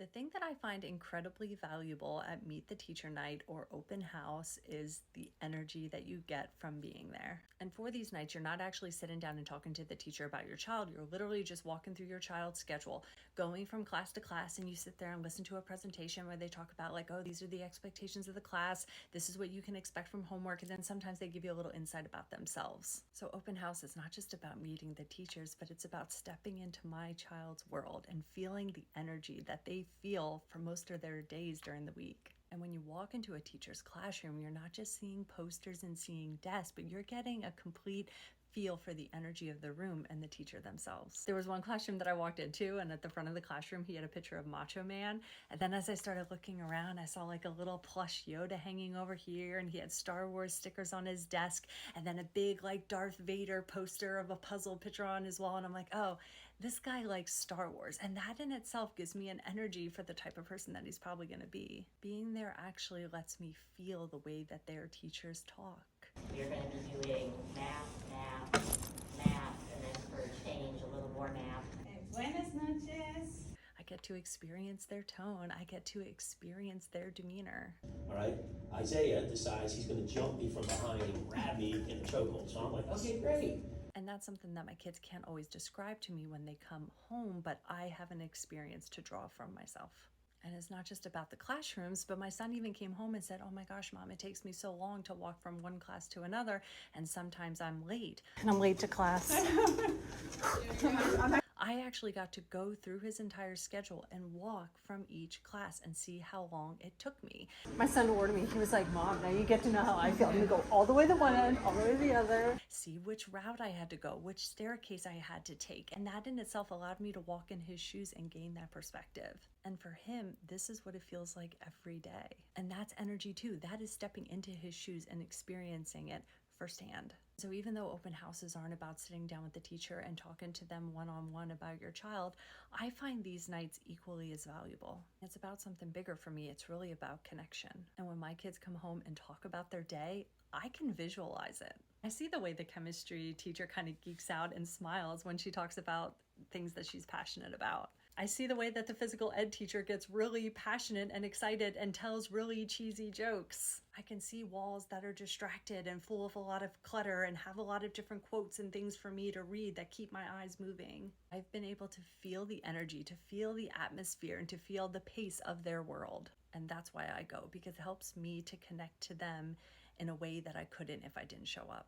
The thing that I find incredibly valuable at Meet the Teacher Night or open house is the energy that you get from being there. And for these nights, you're not actually sitting down and talking to the teacher about your child. You're literally just walking through your child's schedule, going from class to class, and you sit there and listen to a presentation where they talk about like, oh, these are the expectations of the class. This is what you can expect from homework. And then sometimes they give you a little insight about themselves. So open house is not just about meeting the teachers, but it's about stepping into my child's world and feeling the energy that they feel for most of their days during the week. And when you walk into a teacher's classroom, you're not just seeing posters and seeing desks, but you're getting a complete feel for the energy of the room and the teacher themselves. There was one classroom that I walked into, and at the front of the classroom, he had a picture of Macho Man. And then as I started looking around, I saw like a little plush Yoda hanging over here, and he had Star Wars stickers on his desk, and then a big like Darth Vader poster of a puzzle picture on his wall. And I'm like, oh, this guy likes Star Wars. And that in itself gives me an energy for the type of person that he's probably going to be. Being there actually lets me feel the way that their teachers talk. You're going to be doing math, and then for a change, a little more math. Buenas noches. I get to experience their tone. I get to experience their demeanor. All right, Isaiah decides he's going to jump me from behind and grab me in the chokehold. So I'm like, okay, great. And that's something that my kids can't always describe to me when they come home, but I have an experience to draw from myself. And it's not just about the classrooms, but my son even came home and said, oh my gosh, Mom, it takes me so long to walk from one class to another. And sometimes I'm late. And I'm late to class. I actually got to go through his entire schedule and walk from each class and see how long it took me. My son warned me. He was like, Mom, now you get to know how I feel. I'm going to go all the way to one end, all the way to the other. See which route I had to go, which staircase I had to take. And that in itself allowed me to walk in his shoes and gain that perspective. And for him, this is what it feels like every day. And that's energy too. That is stepping into his shoes and experiencing it firsthand. So even though open houses aren't about sitting down with the teacher and talking to them one-on-one about your child, I find these nights equally as valuable. It's about something bigger for me. It's really about connection. And when my kids come home and talk about their day, I can visualize it. I see the way the chemistry teacher kind of geeks out and smiles when she talks about things that she's passionate about. I see the way that the physical ed teacher gets really passionate and excited and tells really cheesy jokes. I can see walls that are distracted and full of a lot of clutter and have a lot of different quotes and things for me to read that keep my eyes moving. I've been able to feel the energy, to feel the atmosphere, and to feel the pace of their world. And that's why I go, because it helps me to connect to them in a way that I couldn't if I didn't show up.